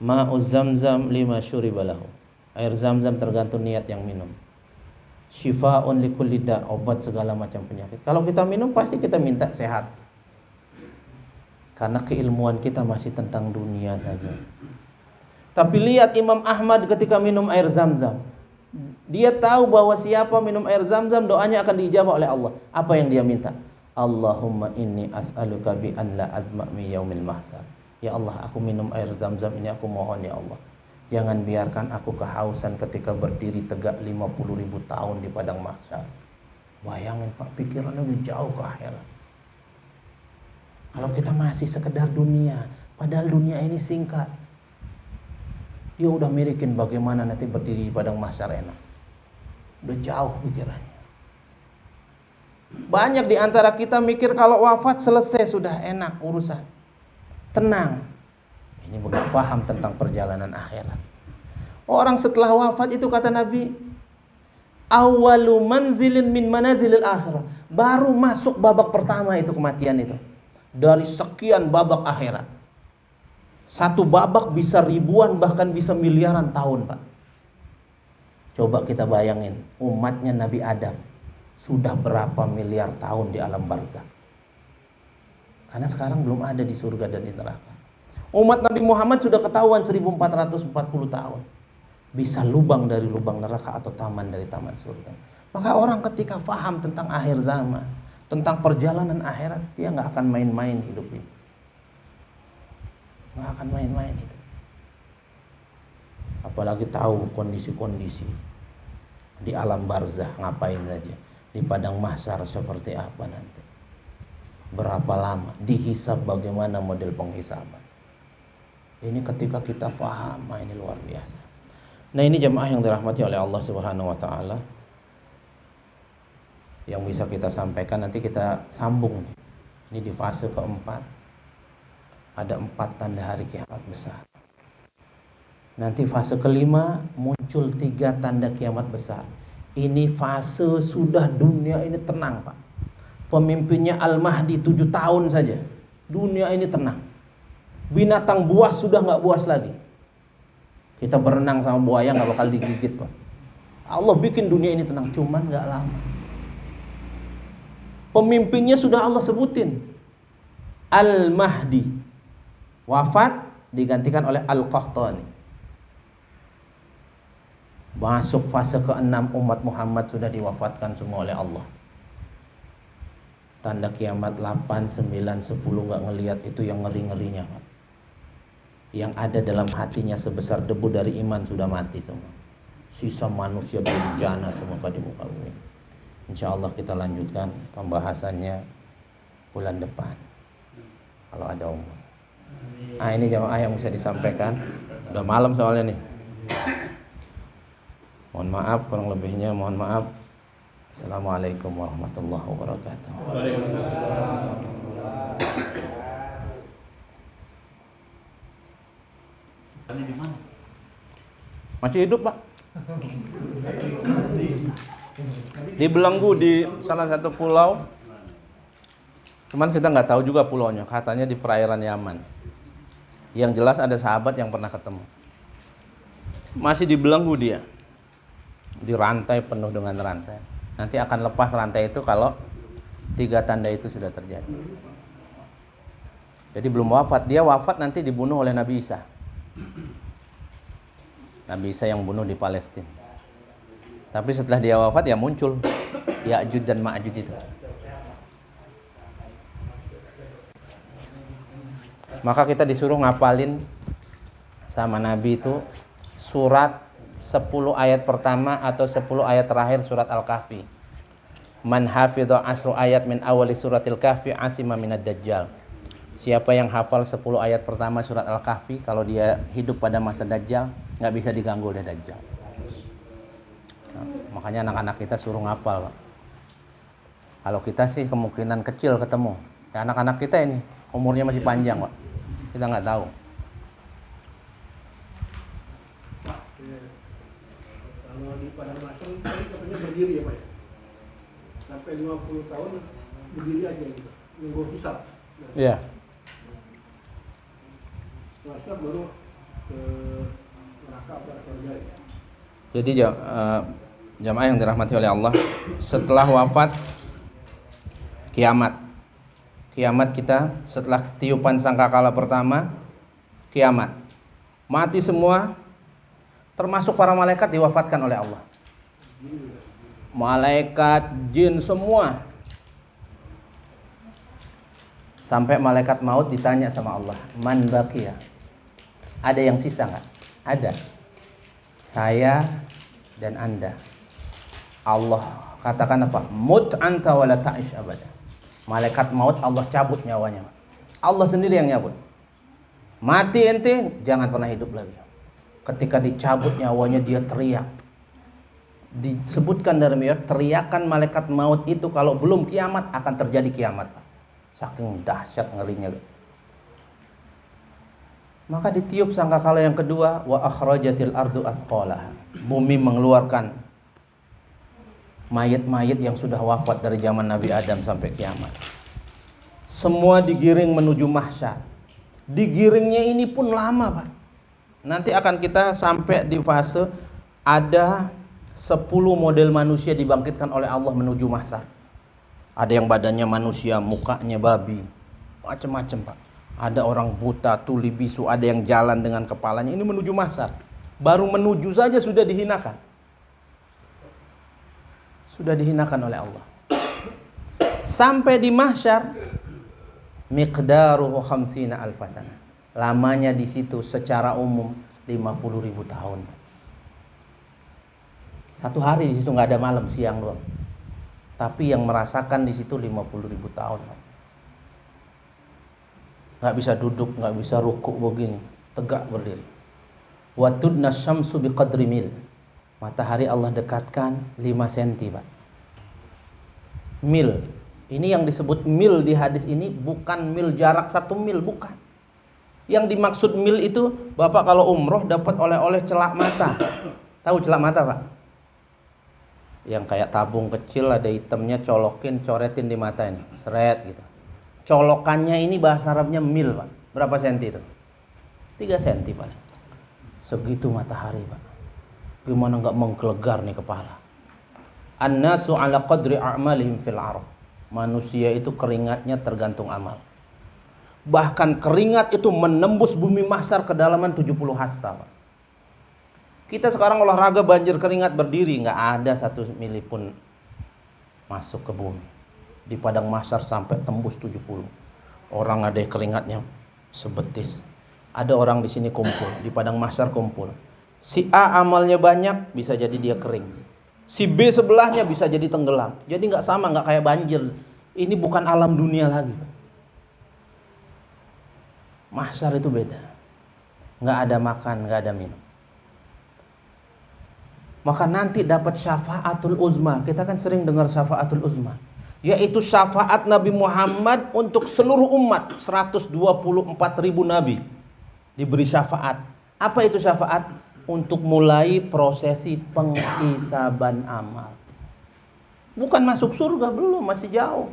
ma'uz zamzam lima syuribalahu. Air zam-zam tergantung niat yang minum. Syifa'un likulli da', obat segala macam penyakit. Kalau kita minum pasti kita minta sehat. Karena keilmuan kita masih tentang dunia saja. Tapi lihat Imam Ahmad ketika minum air zam-zam, Dia tahu bahwa siapa minum air Zam-Zam doanya akan diijabah oleh Allah. Apa yang dia minta? Allahumma inni as'aluka bi an la azma mi yaumil mahsyar. Ya Allah, aku minum air Zam-Zam ini, aku mohon ya Allah, jangan biarkan aku kehausan ketika berdiri tegak 50.000 tahun di padang mahsyar. Bayangin Pak, pikirannya udah jauh ke akhirat. Kalau kita masih sekedar dunia, padahal dunia ini singkat. Dia udah mirikin bagaimana nanti berdiri di padang mahsyar enak. Udah jauh pikirannya. Banyak di antara kita mikir kalau wafat selesai sudah enak urusan. Tenang. Ini belum paham tentang perjalanan akhirat. Orang setelah wafat itu kata Nabi, awalu manzilin min manazilil akhirah. Baru masuk babak pertama itu kematian itu. Dari sekian babak akhirat. Satu babak bisa ribuan bahkan bisa miliaran tahun, Pak. Coba kita bayangin, umatnya Nabi Adam sudah berapa miliar tahun di alam barzakh. Karena sekarang belum ada di surga dan di neraka. Umat Nabi Muhammad sudah ketahuan 1440 tahun. Bisa lubang dari lubang neraka atau taman dari taman surga. Maka orang ketika paham tentang akhir zaman, tentang perjalanan akhirat, dia nggak akan main-main hidup ini. Nggak akan main-main hidup. Apalagi tahu kondisi-kondisi di alam barzakh, ngapain saja. Di padang mahsyar seperti apa nanti. Berapa lama, dihisab bagaimana model penghisaban. Ini ketika kita paham, ini luar biasa. Nah, ini jemaah yang dirahmati oleh Allah Subhanahu wa taala. Yang bisa kita sampaikan, nanti kita sambung. Ini di fase keempat. Ada 4 tanda hari kiamat besar. Nanti fase kelima muncul 3 tanda kiamat besar. Ini fase sudah dunia ini tenang, Pak. Pemimpinnya Al-Mahdi 7 tahun saja. Dunia ini tenang. Binatang buas sudah nggak buas lagi. Kita berenang sama buaya nggak bakal digigit, Pak. Allah bikin dunia ini tenang, cuman nggak lama. Pemimpinnya sudah Allah sebutin. Al-Mahdi wafat, digantikan oleh Al-Qahtani. Masuk fase ke-6, umat Muhammad sudah diwafatkan semua oleh Allah. Tanda kiamat 8, 9, 10 nggak ngelihat, itu yang ngeri-ngerinya, Pak. Yang ada dalam hatinya sebesar debu dari iman sudah mati semua. Sisa manusia bencana semua di muka bumi. Insya Allah kita lanjutkan pembahasannya bulan depan kalau ada umur. Ini jamaah yang bisa disampaikan. Udah malam soalnya nih. Mohon maaf, kurang lebihnya mohon maaf. Assalamualaikum warahmatullahi wabarakatuh. Masih hidup, Pak? Di Belenggu, di salah satu pulau. Cuman kita nggak tahu juga pulaunya. Katanya di perairan Yaman. Yang jelas ada sahabat yang pernah ketemu. Masih di Belenggu dia. Di rantai, penuh dengan rantai. Nanti akan lepas rantai itu kalau 3 tanda itu sudah terjadi. Jadi belum wafat. Dia wafat nanti dibunuh oleh Nabi Isa. Nabi Isa yang bunuh di Palestina. Tapi setelah dia wafat ya muncul Ya'juj dan Ma'juj itu. Maka kita disuruh ngapalin sama Nabi itu surat 10 ayat pertama atau 10 ayat terakhir surat Al-Kahfi. Man hafidha 10 ayat min awali suratil Kahfi asima minad dajjal. Siapa yang hafal 10 ayat pertama surat Al-Kahfi, kalau dia hidup pada masa Dajjal, nggak bisa diganggu oleh Dajjal. Nah, makanya anak-anak kita suruh ngapal, Pak. Kalau kita sih kemungkinan kecil ketemu. Ya, anak-anak kita ini umurnya masih panjang, Pak. Kita nggak tahu. Kalau di padang mahsyar katanya berdiri ya, Pak ya? Sampai 50 tahun berdiri aja gitu, nunggu hisab. Iya. Mahsyar baru ke neraka atau surga ya. Jadi jamaah yang dirahmati oleh Allah, setelah wafat kiamat. Kiamat kita setelah tiupan sangkakala pertama, kiamat. Mati semua, termasuk para malaikat diwafatkan oleh Allah. malaikat, jin semua. Sampai malaikat maut ditanya sama Allah, man baqiya? Ada yang sisa nggak? Ada. Saya dan Anda. Allah katakan apa? Mut anta wala ta'ish abada. Malaikat maut Allah cabut nyawanya. Allah sendiri yang nyabut. Mati ente, jangan pernah hidup lagi. Ketika dicabut nyawanya dia teriak. Disebutkan dalam ayat, teriakan malaikat maut itu kalau belum kiamat akan terjadi kiamat. Saking dahsyat ngerinya. Maka ditiup sangkakala yang kedua, wa akhrajatil ardu athqalaha. Bumi mengeluarkan mayat-mayat yang sudah wafat dari zaman Nabi Adam sampai kiamat. Semua digiring menuju mahsyar. Digiringnya ini pun lama, Pak. Nanti akan kita sampai di fase ada 10 model manusia dibangkitkan oleh Allah menuju mahsyar. Ada yang badannya manusia, mukanya babi, macam-macam, Pak. Ada orang buta, tuli bisu, ada yang jalan dengan kepalanya. Ini menuju mahsyar. Baru menuju saja sudah dihinakan. Sudah dihinakan oleh Allah. Sampai di mahsyar, miqdaruhu khamsina alfasana. Lamanya di situ secara umum 50.000 tahun. Satu hari di situ nggak ada malam, siang doang. Tapi yang merasakan di situ 50.000 tahun. Nggak bisa duduk, nggak bisa rukuk begini, tegak berdiri. Wa tudna syamsu biqadri mil. Matahari Allah dekatkan 5 cm, Pak. Mil. Ini yang disebut mil di hadis ini bukan mil jarak 1 mil, bukan. Yang dimaksud mil itu, Bapak kalau umroh dapat oleh-oleh celak mata. Tahu celak mata, Pak? Yang kayak tabung kecil ada hitamnya, colokin, coretin di mata ini, seret gitu. Colokannya ini bahasa Arabnya mil, Pak. Berapa senti itu? 3 senti, Pak. Segitu matahari, Pak. Gimana nggak menggelegar nih kepala. An-nasu ala qadri a'malihim fil arab. Manusia itu keringatnya tergantung amal. Bahkan keringat itu menembus bumi mahsyar kedalaman 70 hasta, Pak. Kita sekarang olahraga banjir keringat berdiri, nggak ada 1 mili pun masuk ke bumi. Di padang mahsyar sampai tembus 70. Orang ada keringatnya sebetis. Ada orang di sini kumpul, di padang mahsyar kumpul. Si A amalnya banyak, bisa jadi dia kering. Si B sebelahnya bisa jadi tenggelam. Jadi nggak sama, nggak kayak banjir. Ini bukan alam dunia lagi. Mahsyar itu beda. Nggak ada makan, nggak ada minum. Maka nanti dapat syafaatul uzma. Kita kan sering dengar syafaatul uzma, yaitu syafaat Nabi Muhammad untuk seluruh umat. 124.000 nabi diberi syafaat. Apa itu syafaat? Untuk mulai prosesi penghisaban amal. Bukan masuk surga, belum, masih jauh.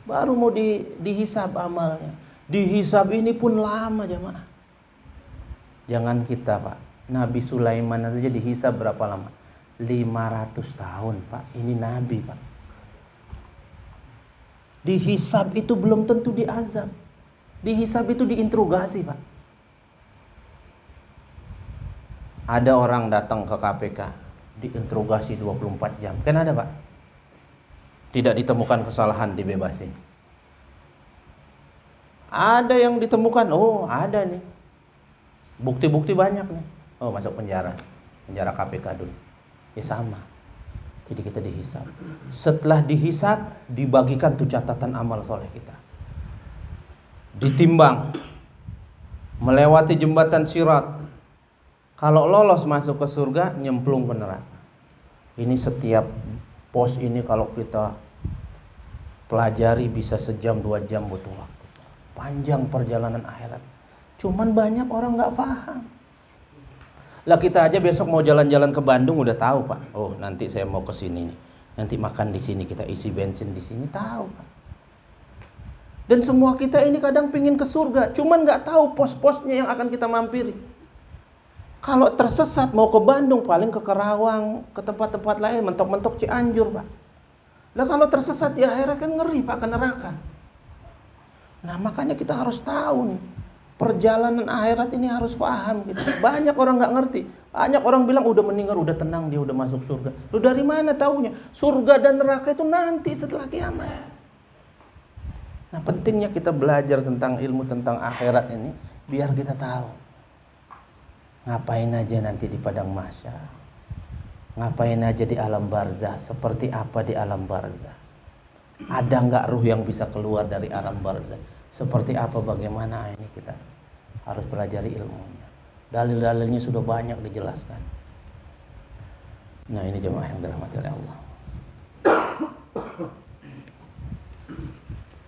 Baru mau dihisab amalnya. Dihisab ini pun lama, jemaah. Jangan kita, Pak. Nabi Sulaiman saja dihisab berapa lama? 500 tahun, Pak. Ini Nabi, Pak. Dihisab itu belum tentu diazab. Dihisab itu diinterogasi, Pak. Ada orang datang ke KPK, diinterogasi 24 jam. Kan ada, Pak? Tidak ditemukan kesalahan, dibebasin. Ada yang ditemukan, oh ada nih. Bukti-bukti banyak nih. Oh, masuk penjara. Penjara KPK dulu. Ya sama. Jadi kita dihisab. Setelah dihisab, dibagikan tuh catatan amal soleh kita. Ditimbang. Melewati jembatan Sirat. Kalau lolos masuk ke surga, nyemplung ke neraka. Ini setiap pos ini kalau kita pelajari bisa 1-2 jam butuh waktu. Panjang perjalanan akhirat. Cuman banyak orang nggak paham. Lah kita aja besok mau jalan-jalan ke Bandung udah tahu, Pak. Oh, nanti saya mau ke sini nih. Nanti makan di sini, kita isi bensin di sini, tahu, Pak. Dan semua kita ini kadang pingin ke surga, cuman nggak tahu pos-posnya yang akan kita mampiri. Kalau tersesat mau ke Bandung, paling ke Karawang, ke tempat-tempat lain, mentok-mentok Cianjur, Pak. Lah kalau tersesat di akhirat kan ngeri, Pak, ke neraka. Nah, makanya kita harus tahu nih. Perjalanan akhirat ini harus paham gitu. Banyak orang nggak ngerti. Banyak orang bilang udah meninggal, udah tenang, dia udah masuk surga. Lu dari mana taunya? Surga dan neraka itu nanti setelah kiamat. Nah, pentingnya kita belajar tentang ilmu tentang akhirat ini biar kita tahu. Ngapain aja nanti di padang mahsyar. Ngapain aja di alam barzah, seperti apa di alam barzah. Ada nggak ruh yang bisa keluar dari alam barzah? Seperti apa, bagaimana, ini kita harus pelajari ilmunya. Dalil-dalilnya sudah banyak dijelaskan. Nah, ini jemaah yang dirahmati oleh Allah.